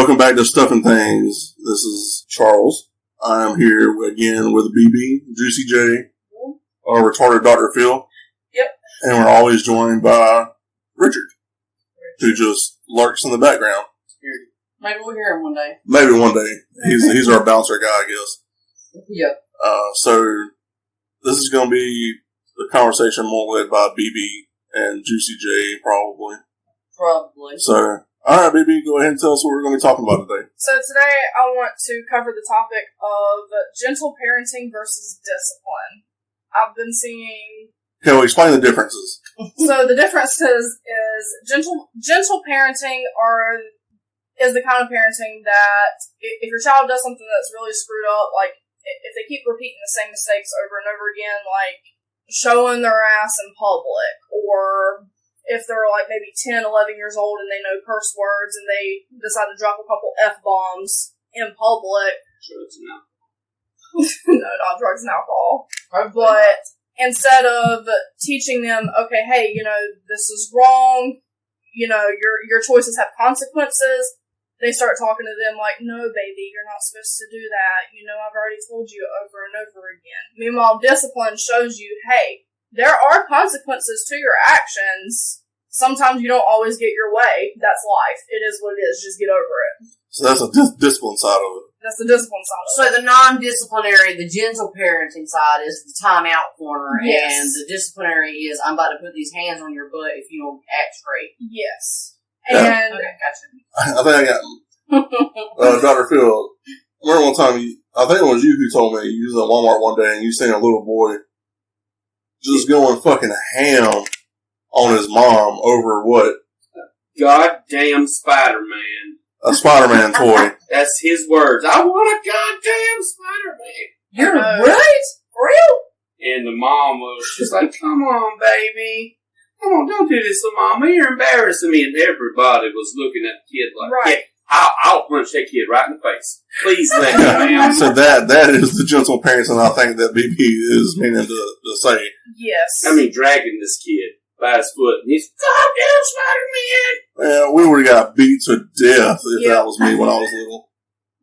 Welcome back to Stuffing Things. This is Charles. I'm here again with BB, Juicy J, our retarded Dr. Phil. Yep. And we're always joined by Richard, who just lurks in the background. Maybe we'll hear him one day. Maybe one day. He's our bouncer guy, I guess. Yep. So this is going to be a conversation more led by BB and Juicy J, probably. So, alright, BB, go ahead and tell us what we're going to be talking about today. So today I want to cover the topic of gentle parenting versus discipline. I've been seeing... Okay, well, explain the differences. So the difference is gentle parenting is the kind of parenting that if your child does something that's really screwed up, like if they keep repeating the same mistakes over and over again, like showing their ass in public, or if they're like maybe 10, 11 years old and they know curse words and they decide to drop a couple F-bombs in public. Drugs and No, alcohol. not drugs and alcohol. But instead of teaching them, okay, hey, this is wrong, your choices have consequences, they start talking to them like, no, baby, you're not supposed to do that. I've already told you over and over again. Meanwhile, discipline shows you, hey, there are consequences to your actions. Sometimes you don't always get your way. That's life. It is what it is. Just get over it. So that's a discipline side of it. That's the discipline side of it. So the non-disciplinary, the gentle parenting side is the timeout corner, Yes. and the disciplinary is I'm about to put these hands on your butt if you don't act straight. Yes. Yeah. And Okay, gotcha. I think I got Dr. Phil. Remember one time, I think it was you who told me you was at Walmart one day and you seen a little boy just going fucking ham on his mom over what? Goddamn Spider-Man. A Spider-Man toy. That's his words. I want a goddamn Spider-Man. You're Uh, right? For real? And the mom was just like, come on, baby. Come on, don't do this to Mama. You're embarrassing me. And everybody was looking at the kid like, Right. yeah, I'll punch that kid right in the face. Please let me, ma'am. So that is the gentle parenting I think that BB is meaning to say. yes. I mean, dragging this kid by his foot. And he's, goddamn Spider-Man. Man, we would have got beat to death if Yeah. that was me when I was little.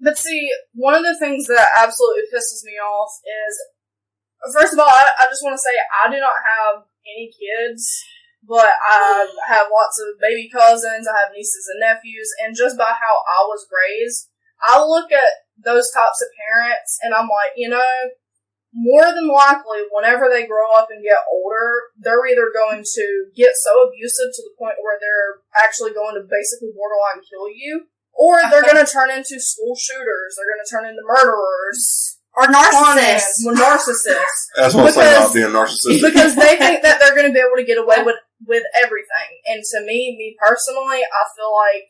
But see, one of the things that absolutely pisses me off is, first of all, I just want to say I do not have any kids, but I have lots of baby cousins, I have nieces and nephews, and just by how I was raised, I look at those types of parents and I'm like, more than likely, whenever they grow up and get older, they're either going to get so abusive to the point where they're actually going to basically borderline kill you, or they're going to turn into school shooters, they're going to turn into murderers. Or narcissists. Narcissists. That's what I'm saying about being narcissistic. Because they think that they're going to be able to get away with everything. And to me personally, I feel like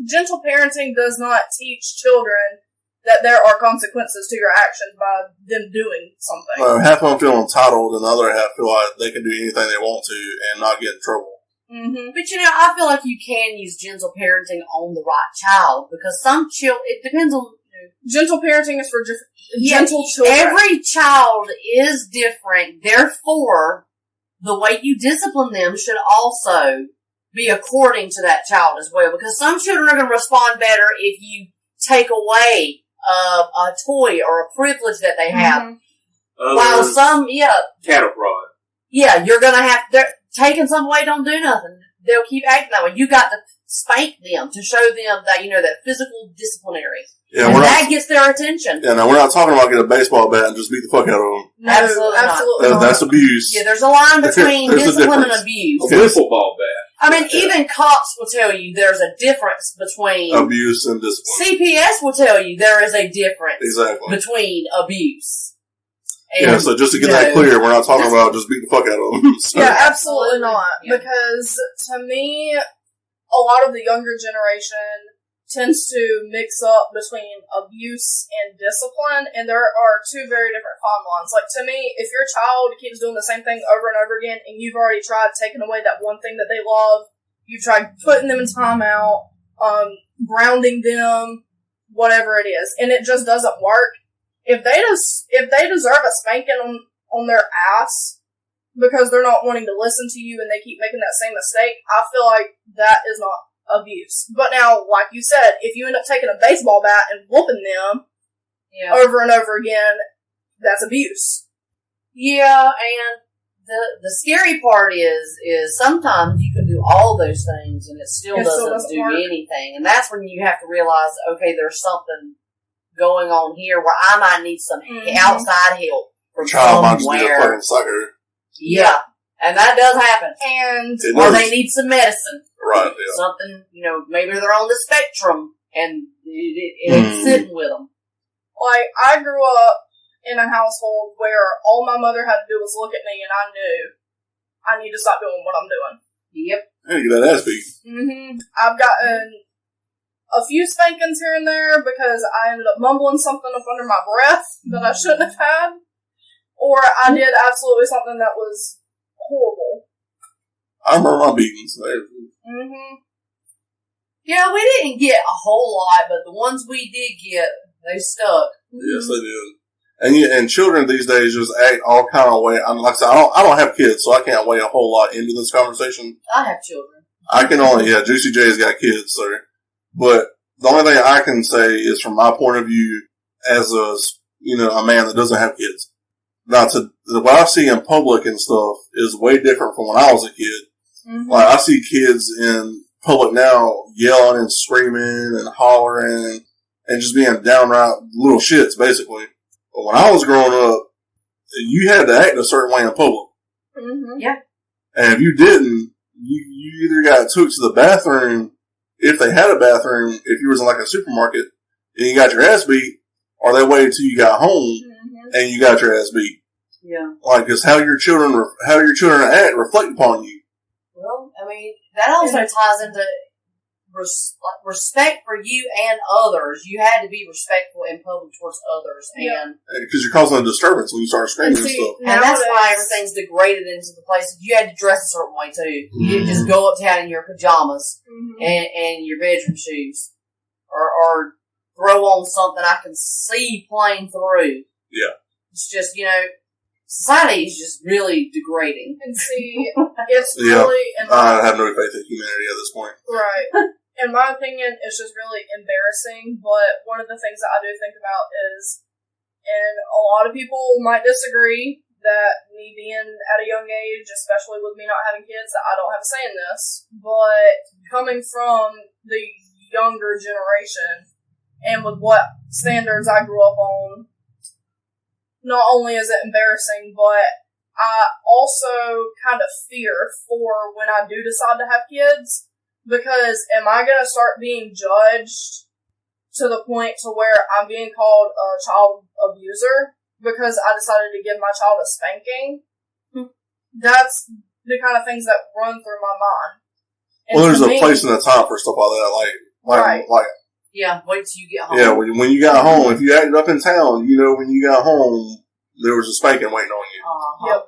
gentle parenting does not teach children that there are consequences to your actions by them doing something. Half of them feel entitled, and the other half feel like they can do anything they want to and not get in trouble. Mm-hmm. But I feel like you can use gentle parenting on the right child, because some children, it depends on... Gentle parenting is for gentle children. Every child is different, therefore, the way you discipline them should also be according to that child as well, because some children are going to respond better if you take away a toy or a privilege that they have. Mm-hmm. While some, Cattle prod. Yeah, you're going to have, taking some away don't do nothing. They'll keep acting that way. You got to spank them to show them that, that physical disciplinary. Yeah, and that gets their attention. Yeah, no, we're not talking about get a baseball bat and just beat the fuck out of them. No, absolutely not. That's abuse. Yeah, there's a line between There's discipline and abuse. A wiffle ball bat. I mean, even cops will tell you there's a difference between... abuse and discipline. CPS will tell you there is a difference between abuse. And, so just to get that clear, we're not talking about just beat the fuck out of them. So. Yeah, absolutely not. Yeah. Because to me, a lot of the younger generation tends to mix up between abuse and discipline, and there are two very different fine lines. Like, to me, if your child keeps doing the same thing over and over again, and you've already tried taking away that one thing that they love, you've tried putting them in timeout, grounding them, whatever it is, and it just doesn't work. If they deserve a spanking on their ass because they're not wanting to listen to you and they keep making that same mistake, I feel like that is not abuse. But now, like you said, if you end up taking a baseball bat and whooping them Yeah. over and over again, that's abuse. Yeah, and the scary part is sometimes you can do all those things and it still doesn't do work. anything. And that's when you have to realize, okay, there's something going on here where I might need some outside help from Child might just be a somewhere. fucking sucker. Yeah, and that does happen. And It Or does. they need some medicine. Right, yeah. Something, maybe they're on the spectrum and it's sitting with them. like, I grew up in a household where all my mother had to do was look at me and I knew I need to stop doing what I'm doing. Yep. Hey, get that ass beat. I've gotten a few spankings here and there because I ended up mumbling something up under my breath that I shouldn't have had. Or I did absolutely something that was horrible. I remember my beatings. Yeah, we didn't get a whole lot, but the ones we did get, they stuck. Yes, they did. And children these days just act all kind of way. Like I said, I don't have kids, so I can't weigh a whole lot into this conversation. I have children. I can only, Juicy J's got kids, so. But the only thing I can say is from my point of view as a man that doesn't have kids. Now, what I see in public and stuff is way different from when I was a kid. Like, I see kids in public now yelling and screaming and hollering and just being downright little shits, basically. But when I was growing up, you had to act a certain way in public. Yeah. And if you didn't, you either got took to the bathroom, if they had a bathroom, if you was in like a supermarket, and you got your ass beat, or they waited till you got home, and you got your ass beat. Yeah. Like, because how your children act reflect upon you. Well, I mean, that also ties into respect for you and others. You had to be respectful in public towards others, and Because you're causing a disturbance when you start screaming and stuff. and that's why everything's degraded into the place. You had to dress a certain way too. You didn't just go uptown in your pajamas and your bedroom shoes, or throw on something I can see plain through. Yeah, it's just society is just really degrading. And see, it's really... I have no faith in humanity at this point. Right. In my opinion, it's just really embarrassing, but one of the things that I do think about is, and a lot of people might disagree, that me being at a young age, especially with me not having kids, that I don't have a say in this, but coming from the younger generation, and with what standards I grew up on, not only is it embarrassing, but I also kind of fear for when I do decide to have kids, because am I going to start being judged to the point to where I'm being called a child abuser because I decided to give my child a spanking? That's the kind of things that run through my mind. And there's a place and a time for stuff like that. Like, yeah, wait till you get home. Yeah, when you got home, if you acted up in town, when you got home, there was a spanking waiting on you. Yep.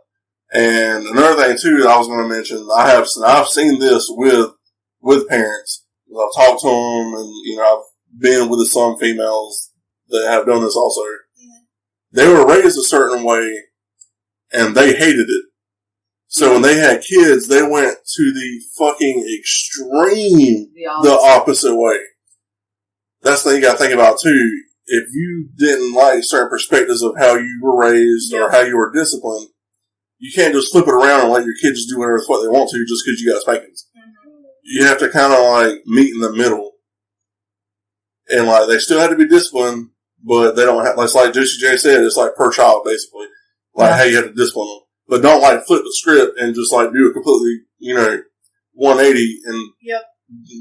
And another thing too that I was going to mention, I've seen this with parents. I've talked to them, and I've been with some females that have done this also. They were raised a certain way, and they hated it. So when they had kids, they went to the fucking extreme, the opposite way. That's the thing you got to think about too. If you didn't like certain perspectives of how you were raised or how you were disciplined, you can't just flip it around and let your kids just do whatever the fuck they want to just because you got spankings. You have to kind of meet in the middle. And they still have to be disciplined, but they don't have, like Juicy J said, it's per child basically. How you have to discipline them. But don't flip the script and just do a completely, 180 and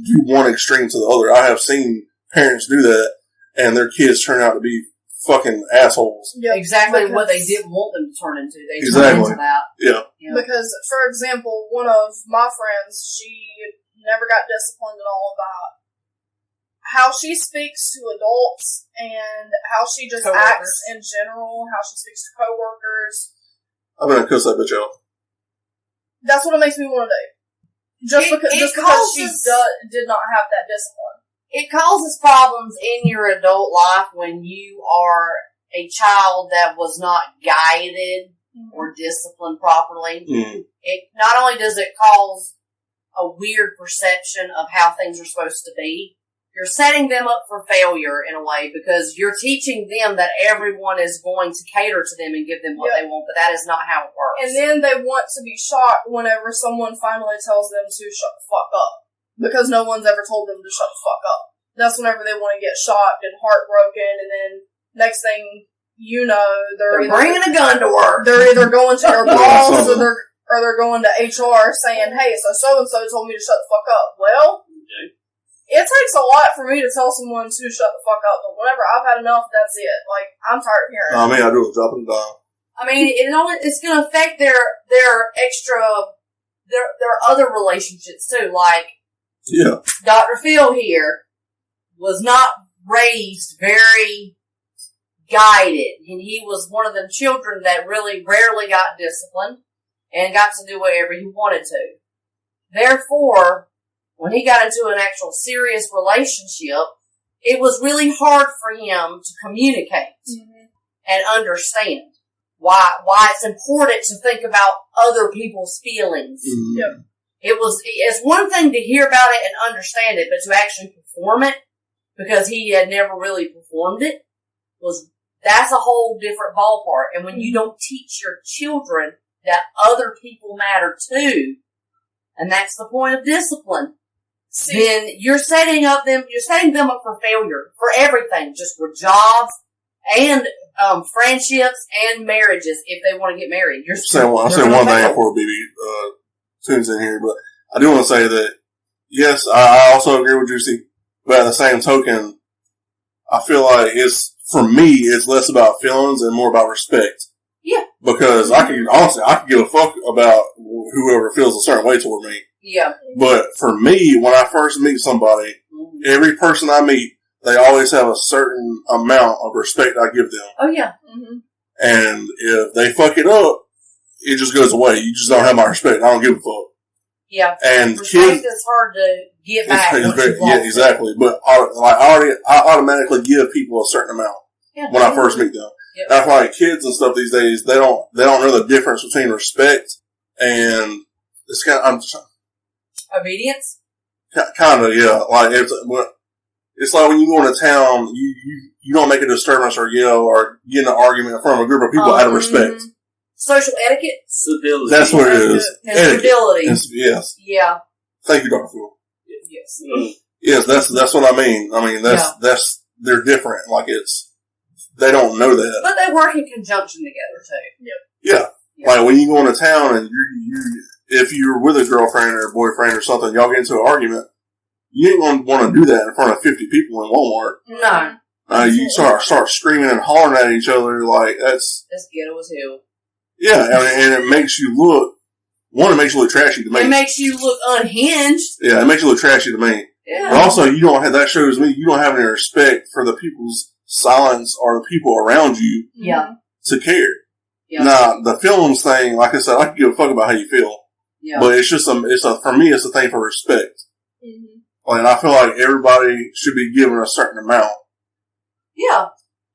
do one extreme to the other. I have seen parents do that and their kids turn out to be fucking assholes. Yep. Exactly what they didn't want them to turn into. They exactly. turned into that. Yeah. Because, for example, one of my friends, she never got disciplined at all about how she speaks to adults and how she just acts in general, how she speaks to coworkers. I'm gonna cuss that bitch out. That's what it makes me want to do. Just because she did not have that discipline. It causes problems in your adult life when you are a child that was not guided or disciplined properly. It not only does it cause a weird perception of how things are supposed to be. You're setting them up for failure in a way because you're teaching them that everyone is going to cater to them and give them what they want, but that is not how it works. And then they want to be shocked whenever someone finally tells them to shut the fuck up. Because no one's ever told them to shut the fuck up. That's whenever they want to get shocked and heartbroken, and then next thing you know, they're bringing a gun to work. They're either going to their boss or they're going to HR saying, "Hey, so and so told me to shut the fuck up." Well, it takes a lot for me to tell someone to shut the fuck up, but whenever I've had enough, that's it. Like, I'm tired of hearing it. I mean, I do a drop it down. I mean, it's going to affect their other relationships too. Like, yeah, Dr. Phil here was not raised very guided, and he was one of them children that really rarely got disciplined and got to do whatever he wanted to. Therefore, when he got into an actual serious relationship, it was really hard for him to communicate and understand why it's important to think about other people's feelings. Mm-hmm. Yep. It's one thing to hear about it and understand it, but to actually perform it, because he had never really performed it, that's a whole different ballpark. And when you don't teach your children that other people matter too, and that's the point of discipline, then you're setting them up for failure for everything, just for jobs and friendships and marriages if they want to get married. I'll say one thing before BB tunes in here, but I do want to say that yes, I also agree with Juicy, but at the same token, I feel like for me, it's less about feelings and more about respect. Yeah. Because I could give a fuck about whoever feels a certain way toward me. Yeah. But for me, when I first meet somebody, every person I meet, they always have a certain amount of respect I give them. Oh, yeah. Mm-hmm. And if they fuck it up, it just goes away. You just don't have my respect. I don't give a fuck. Yeah. And respect is hard to get back. Yeah, exactly. But I automatically give people a certain amount when I first meet them. Yep. And I feel like kids and stuff these days, they don't know the difference between respect and it's kind of, obedience. Kind of, yeah. Like it's like when you go into town, you don't make a disturbance or yell or get in an argument in front of a group of people out of respect. Social etiquette, civility. That's what it is. And civility. Yes. Yeah. Thank you, Dr. Phil. Yes. Yes, that's what I mean. I mean that's they're different. Like they don't know that, but they work in conjunction together too. Yep. Yeah. Like when you go into town and you if you're with a girlfriend or a boyfriend or something, y'all get into an argument. You ain't going to want to do that in front of 50 people in Walmart. No. You start screaming and hollering at each other like that's ghetto as hell. Yeah, and it makes you look. One, it makes you look trashy to me. It makes you look unhinged. Yeah, it makes you look trashy to me. Yeah. But also, you don't have that shows me you don't have any respect for the people's silence or the people around you. Yeah. To care. Yeah. Now, the feelings thing, like I said, I can give a fuck about how you feel. Yeah. But it's just for me, it's a thing for respect. Mm-hmm. And I feel like everybody should be given a certain amount. Yeah.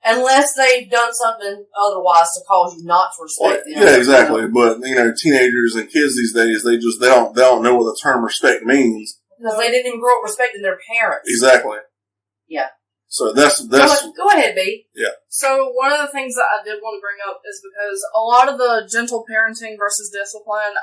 Unless they've done something otherwise to cause you not to respect them. Yeah, exactly. But, teenagers and kids these days, they don't know what the term respect means. Because they didn't even grow up respecting their parents. Exactly. Yeah. So that's go ahead, B. Yeah. So one of the things that I did want to bring up is because a lot of the gentle parenting versus discipline,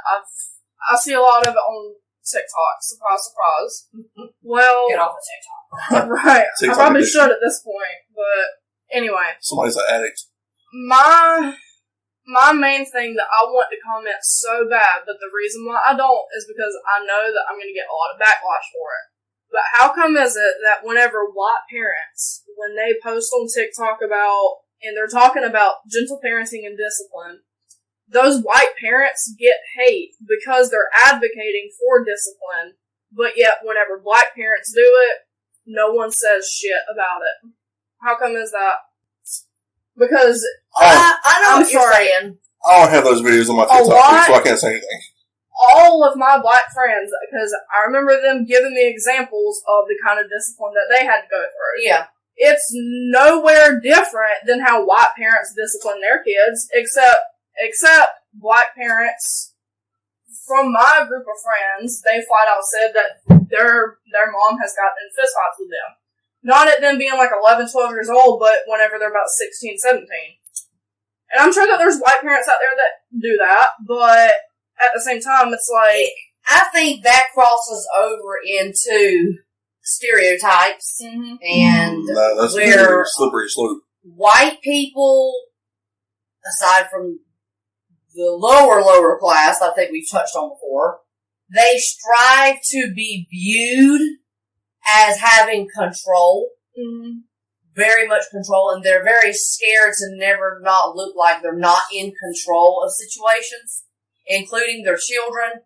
I see a lot of it on TikTok. Surprise, surprise. Well, get off of TikTok. Right. TikTok I probably addiction. should at this point, but anyway. Somebody's an addict. My main thing that I want to comment so bad, but the reason why I don't is because I know that I'm going to get a lot of backlash for it. But how come is it that whenever white parents, when they post on TikTok and they're talking about gentle parenting and discipline, those white parents get hate because they're advocating for discipline, but yet whenever black parents do it, no one says shit about it. How come is that? Because I know what you're saying. I don't have those videos on my TikTok, so I can't say anything. All of my black friends, because I remember them giving me examples of the kind of discipline that they had to go through. Yeah. It's nowhere different than how white parents discipline their kids, except black parents, from my group of friends, they flat out said that their mom has gotten in fist fights with them. Not at them being like 11, 12 years old, but whenever they're about 16, 17. And I'm sure that there's white parents out there that do that, but at the same time, it's like... I think that crosses over into stereotypes and that's where a slippery slope. white people, aside from the lower class, I think we've touched on before, they strive to be viewed as having control, very much control, and they're very scared to never not look like they're not in control of situations, including their children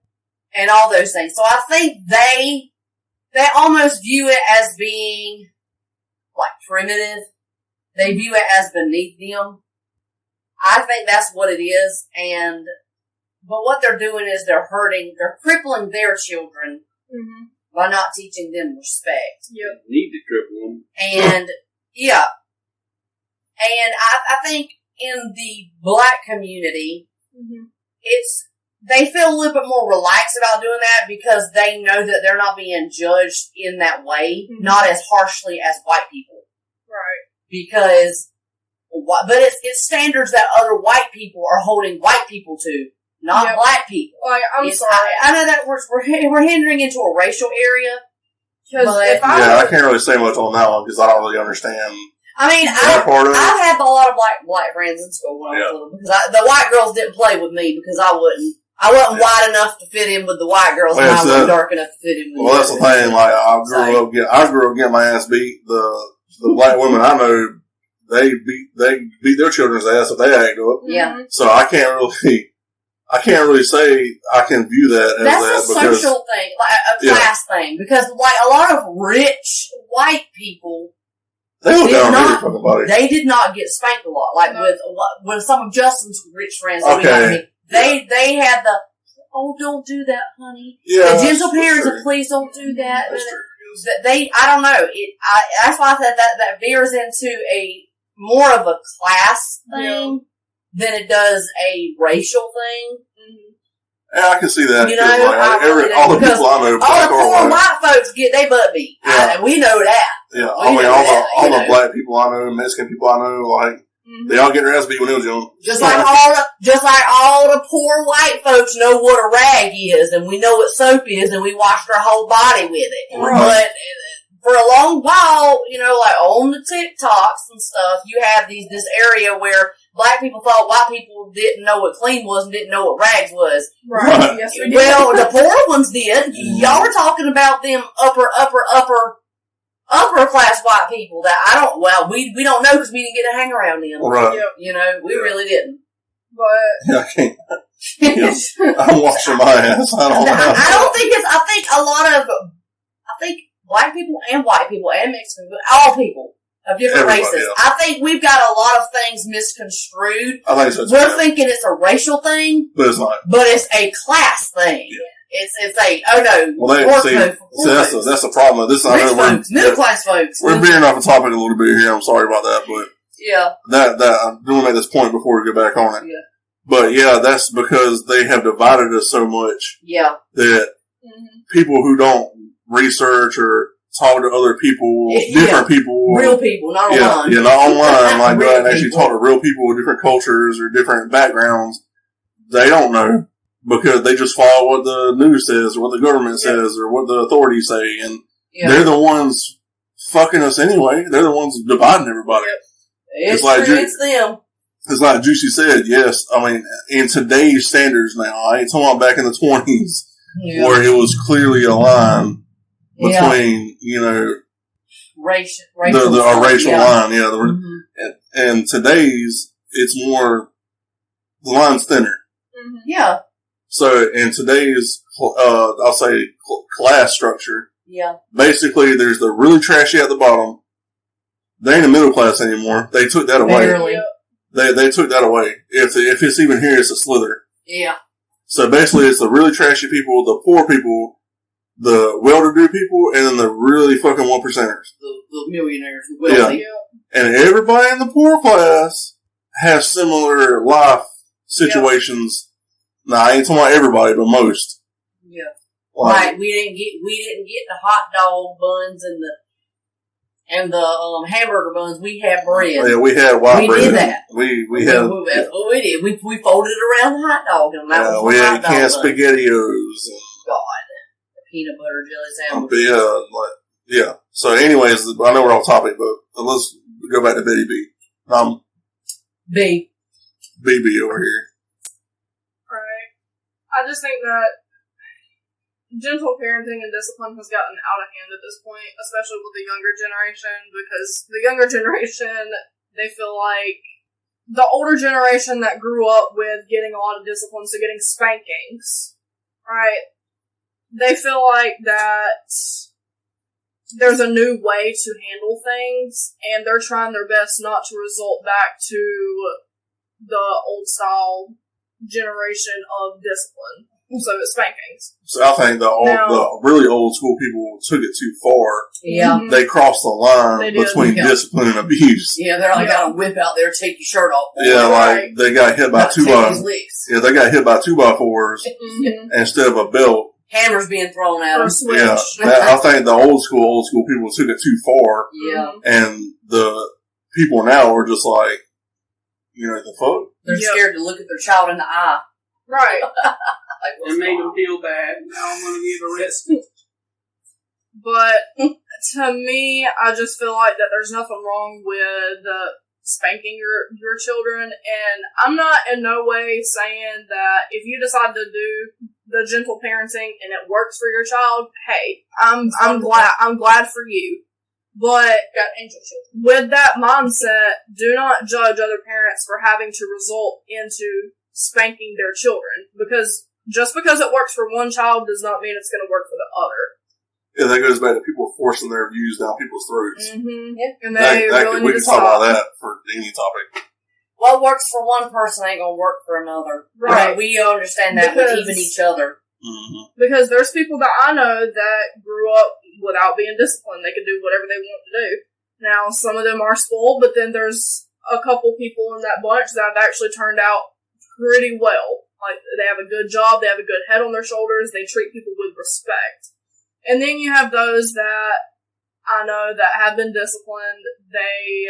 and all those things. So I think they almost view it as being like primitive. They view it as beneath them. I think that's what it is, but what they're doing is they're crippling their children by not teaching them respect. Yep. Need to cripple them. And, yeah. And I think in the black community, they feel a little bit more relaxed about doing that because they know that they're not being judged in that way, not as harshly as white people. Right. Because, but it's standards that other white people are holding white people to, not black people. Like, I'm sorry. I know that we're hindering into a racial area. I can't really say much on that one because I don't really understand. I mean, I've had a lot of black friends in school when I was little because the white girls didn't play with me because I wasn't wide enough to fit in with the white girls, and I wasn't dark enough to fit in with them. Well, that's the thing. Like, I grew up getting my ass beat. The black women I know, they beat their children's ass if they act up. Yeah. So I can't really say I can view that as that's a social thing, like a class thing, because like a lot of rich white people, they look down on everybody. They did not get spanked a lot. Like with some of Justin's rich friends, they had the don't do that, honey. Yeah, the gentle parents of please don't do that. That's true. I don't know. That's why I said that veers into a more of a class thing than it does a racial thing. Yeah, I can see that. You know, all the people I know, all the poor white folks get their butt beat. Yeah. We know that. Yeah, all the black people I know, Mexican people I know, like they all get their ass beat when they was young. Just like all the poor white folks know what a rag is, and we know what soap is, and we washed our whole body with it. Right. But for a long while, you know, like on the TikToks and stuff, you have this area where black people thought white people didn't know what clean was and didn't know what rags was. Right. Yes, we did. Well, the poor ones did. Y'all were talking about them upper class white people that we don't know because we didn't get to hang around them. Right. You know, we really didn't. But I can't. I'm washing my ass. I think black people and white people and Mexican people, all people of different races. Yeah. I think we've got a lot of things misconstrued. I think so too. We're thinking it's a racial thing, but it's not. But it's a class thing. Yeah. It's that's the problem. Middle class folks. We're veering off the topic a little bit here. I'm sorry about that, but I'm going to make this point before we get back on it. Yeah. But yeah, that's because they have divided us so much. Yeah. That people who don't research or talk to other people, different people, real people, not online. Yeah, not online. Like go out and actually talk to real people with different cultures or different backgrounds. They don't know. Because they just follow what the news says, or what the government says, or what the authorities say, and they're the ones fucking us anyway. They're the ones dividing everybody. It's them. It's like Juicy said, yes. I mean, in today's standards now, I ain't talking about back in the 20s, where it was clearly a line between, you know, racial line, and today's, it's more, the line's thinner. Yeah. So in today's, I'll say class structure, basically there's the really trashy at the bottom. They ain't a middle class anymore. They took that away. Barely. They took that away. If it's even here, it's a slither. Yeah. So basically it's the really trashy people, the poor people, the well-to-do people, and then the really fucking 1%ers. The millionaires, the wealthy. Yeah. And everybody in the poor class has similar life situations. Now, I ain't talking about everybody, but most. Like we didn't get the hot dog buns and the hamburger buns. We had bread. Yeah, we had white bread. We did that. We had. That's what we did. We folded it around the hot dog, and that was we the had hot dog canned bun. SpaghettiOs. God, peanut butter jelly sandwich. Yeah. So, anyways, I know we're off topic, but let's go back to Betty B. B. BB over here. Right. I just think that gentle parenting and discipline has gotten out of hand at this point, especially with the younger generation, because the younger generation, they feel like the older generation that grew up with getting a lot of discipline, so getting spankings, right? They feel like that there's a new way to handle things, and they're trying their best not to result back to the old style generation of discipline. So it's spankings. So I think the really old school people took it too far. Yeah. Mhm. They crossed the line between Yeah. discipline and abuse. Yeah, they're like, got a whip out there, take your shirt off. Yeah, Right. like they got hit by Not two take by his licks. they got hit by 2x4s Mhm. instead of a belt. Hammers being thrown at Or them. switch. Yeah, I think the old school people took it too far, Yeah. and the people now are just like, the fuck. They're Yep. scared to look at their child in the eye. Right. Like, what's It made wrong? them feel bad. Now I'm going to get arrested. But to me, I just feel like that there's nothing wrong with spanking your children, and I'm not in no way saying that if you decide to do the gentle parenting and it works for your child, hey, I'm glad for you. But Got angel children. with that mindset, do not judge other parents for having to result into spanking their children, because just because it works for one child does not mean it's going to work for the other. Yeah, that goes back to people forcing their views down people's throats. Mm-hmm. Yeah. And they really we need can to talk stop. about that for any topic. What works for one person ain't gonna work for another. Right. We understand that Because- with even each other. Mm-hmm. Because there's people that I know that grew up without being disciplined. They could do whatever they want to do. Now, some of them are spoiled, but then there's a couple people in that bunch that have actually turned out pretty well. Like, they have a good job, they have a good head on their shoulders, they treat people with respect. And then you have those that I know that have been disciplined. They,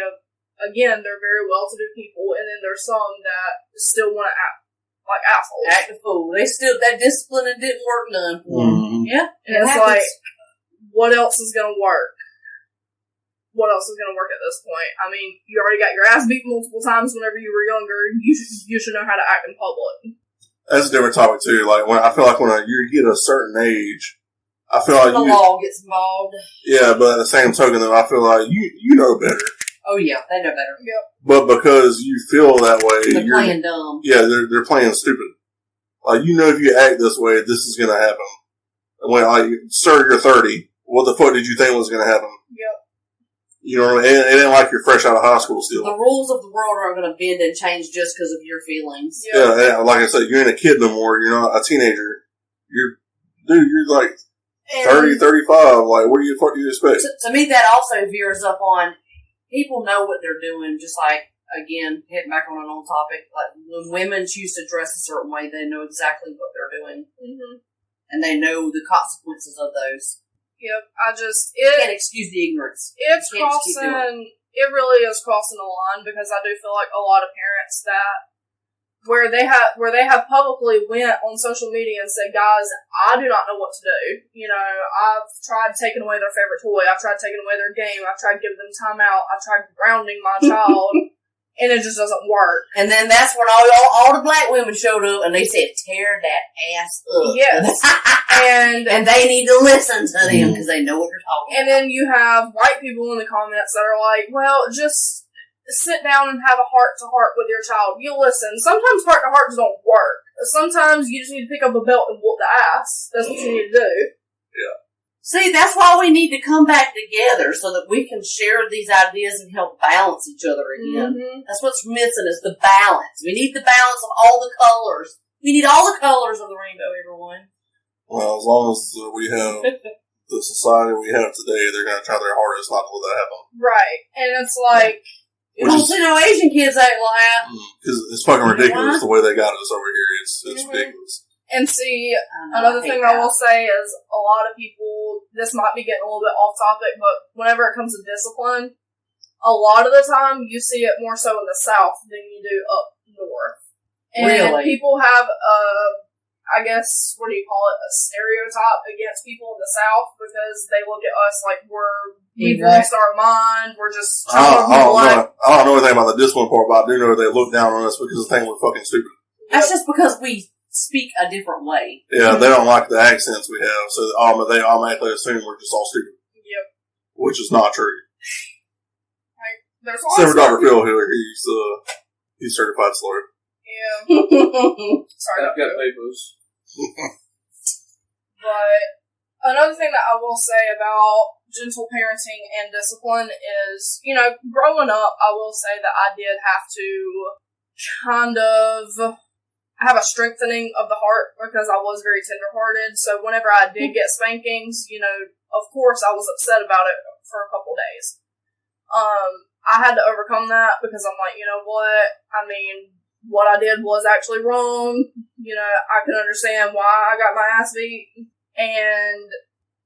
again, they're very well-to-do people, and then there's some that still want to act like assholes. Act a fool. That discipline and didn't work none for them. Mm-hmm. Yeah. And it's like, what else is going to work? What else is going to work at this point? I mean, you already got your ass beat multiple times whenever you were younger. You should know how to act in public. That's a different topic too. Like I feel like when you get a certain age, I feel like the law gets involved. Yeah, but at the same token, though, I feel like you know better. Oh yeah, they know better. Yep. But because you feel that way, They're you're playing dumb. Yeah, they're playing stupid. Like if you act this way, this is gonna happen. When sir, you're 30. What the fuck did you think was gonna happen? Yep. You know what I mean? It ain't like you're fresh out of high school still. The rules of the world aren't going to bend and change just because of your feelings. Yep. Yeah, like I said, you ain't a kid no more. You're not a teenager. You're like 30, 35. Like, what do you expect? To me, that also veers up on people know what they're doing. Just like, again, hitting back on an old topic, like when women choose to dress a certain way, they know exactly what they're doing, Mm-hmm. and they know the consequences of those. Yep. You can't excuse the ignorance. It's Can't just keep doing crossing. It really is crossing the line, because I do feel like a lot of parents that where they have publicly went on social media and said, "Guys, I do not know what to do. You know, I've tried taking away their favorite toy. I've tried taking away their game. I've tried giving them time out. I've tried grounding my child, and it just doesn't work." And then that's when all the black women showed up and they said, "Tear that ass up." Yes. and they need to listen to them because they know what they're talking And then you have white people in the comments that are like, "Well, just sit down and have a heart-to-heart with your child. You listen. Sometimes heart-to-hearts don't work. Sometimes you just need to pick up a belt and whoop the ass. That's what you need to do." See, that's why we need to come back together so that we can share these ideas and help balance each other again. Mm-hmm. That's what's missing is the balance. We need the balance of all the colors. We need all the colors of the rainbow, everyone. Well, as long as we have the society we have today, they're going to try their hardest not to let that happen. Right. And it's like, You don't see no Asian kids act like that. Because it's fucking ridiculous the way they got us over here. It's Mhm. ridiculous. And see, I another hate thing that. I will say is a lot of people, this might be getting a little bit off topic, but whenever it comes to discipline, a lot of the time you see it more so in the South than you do up north. And Really? people have I guess, what do you call it, a stereotype against people in the South because they look at us like we've Ignorant. lost our mind, we're just I don't know anything about the discipline part, but I do know they look down on us because they think we're fucking stupid. That's just because we speak a different way. Yeah, they don't like the accents we have, so they automatically assume we're just all stupid. Yep. Which is not true. There's Except for lots Dr. Phil here, he's certified slur. Yeah. Sorry. I've got papers. But another thing that I will say about gentle parenting and discipline is, growing up, I will say that I did have to kind of have a strengthening of the heart because I was very tenderhearted. So whenever I did get spankings, of course I was upset about it for a couple days. I had to overcome that because I'm like, you know what? I mean, what I did was actually wrong. I can understand why I got my ass beat. And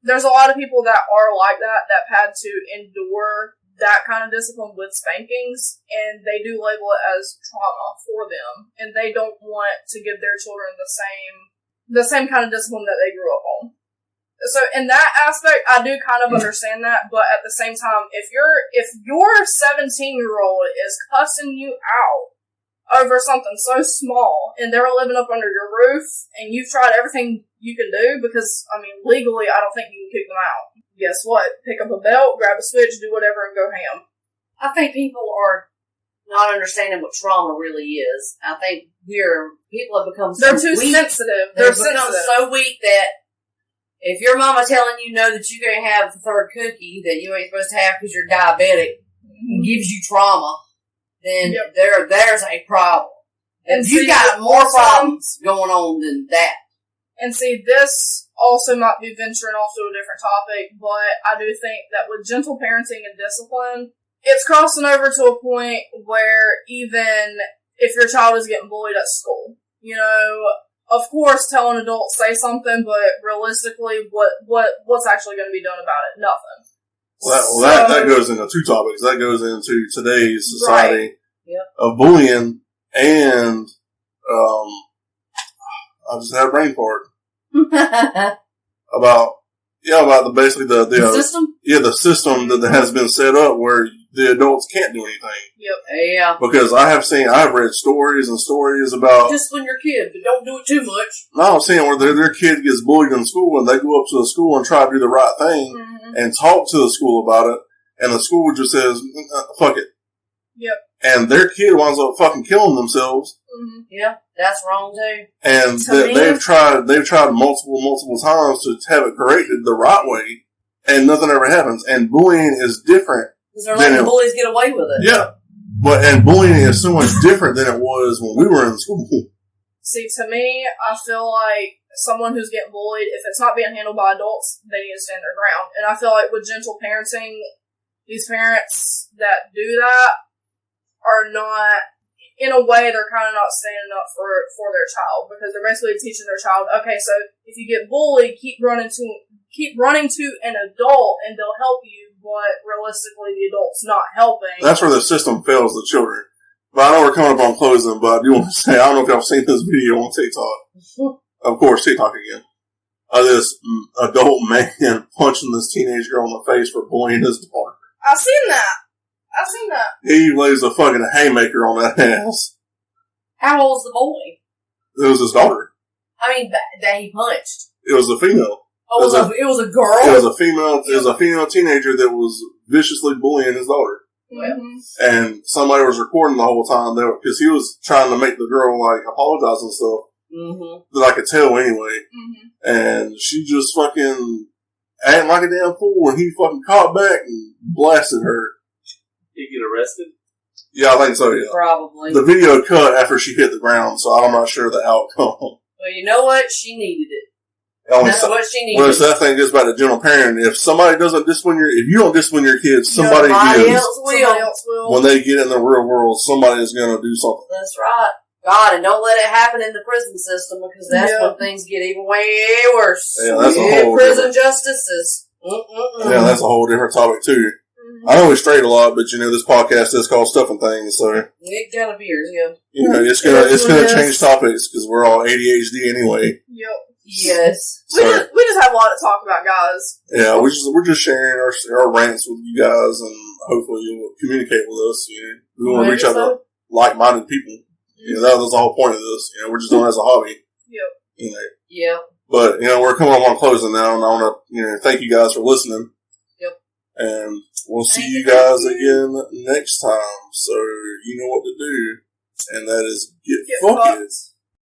there's a lot of people that are like that had to endure that kind of discipline with spankings, and they do label it as trauma for them, and they don't want to give their children the same kind of discipline that they grew up on. So in that aspect, I do kind of understand that, but at the same time, if your 17-year-old is cussing you out over something so small, and they're living up under your roof, and you've tried everything you can do, because, I mean, legally, I don't think you can kick them out. Guess what? Pick up a belt, grab a switch, do whatever, and go ham. I think people are not understanding what trauma really is. I think people have become so They're too weak. sensitive. They've They're become sensitive. so weak that if your mama telling you that you can't have the third cookie that you ain't supposed to have because you're diabetic and gives you trauma, then there's a problem. And you got more problems going on than that. And see, this also might be venturing off to a different topic, but I do think that with gentle parenting and discipline, it's crossing over to a point where even if your child is getting bullied at school, of course, tell an adult, say something, but realistically, what's actually going to be done about it? Nothing. Well, that goes into two topics. That goes into today's society of bullying and, I just had a brain fart. about basically the system? Yeah, the system that has been set up where the adults can't do anything. Yep. Yeah. Because I've read stories and stories about discipline your kid, but don't do it too much. No, I'm saying where their kid gets bullied in school and they go up to the school and try to do the right thing and talk to the school about it, and the school just says, fuck it. Yep. And their kid winds up fucking killing themselves. Mm-hmm. Yeah, that's wrong too. And they've tried multiple times to have it corrected the right way, and nothing ever happens. And bullying is different. Because they're letting bullies get away with it. Yeah. And bullying is so much different than it was when we were in school. See, to me, I feel like someone who's getting bullied, if it's not being handled by adults, they need to stand their ground. And I feel like with gentle parenting, these parents that do that are not, in a way, they're kind of not standing up for their child, because they're basically teaching their child, okay, so if you get bullied, keep running to an adult and they'll help you, but realistically the adult's not helping. That's where the system fails the children. But I know we're coming up on closing, but I do want to say, I don't know if y'all seen this video on TikTok. Of course, TikTok again. This adult man punching this teenage girl in the face for bullying his daughter. I've seen that. He lays a fucking haymaker on that ass. How old's the boy? It was his daughter. I mean, that he punched. It was a female. Oh, it was a girl? It was a female. It was a female teenager that was viciously bullying his daughter. Mm-hmm. And somebody was recording the whole time because he was trying to make the girl apologize and stuff. Mm-hmm. That I could tell anyway. Mm-hmm. And she just fucking acting like a damn fool, and he fucking caught back and blasted her. Did he get arrested? Yeah, I think so, yeah. Probably. The video cut after she hit the ground, so I'm not sure the outcome. Well, you know what? She needed it. That's what she needed. Well, so that thing goes back to gentle parenting. If somebody doesn't if you don't discipline your kids, somebody else will. When they get in the real world, somebody is going to do something. That's right. God, and don't let it happen in the prison system because that's Yeah. when things get even way worse. Yeah, that's a Yeah, whole prison justices. Yeah, that's a whole different topic too. Mhm. I know we strayed a lot, but this podcast is called Stuff and Things, so It kind of appears, yeah. it's Yes, gonna yes. change topics because we're all ADHD anyway. Yep. Yes. We So just, we just have a lot to talk about, guys. yeah, we're just sharing our rants with you guys, and hopefully you'll communicate with us. We want to reach out to like-minded people. That was the whole point of this. We're just doing it as a hobby. Yep. Yeah. But we're coming up on closing now, and I want to thank you guys for listening. Yep. And we'll see you guys again next time. So you know what to do, and that is get fucked.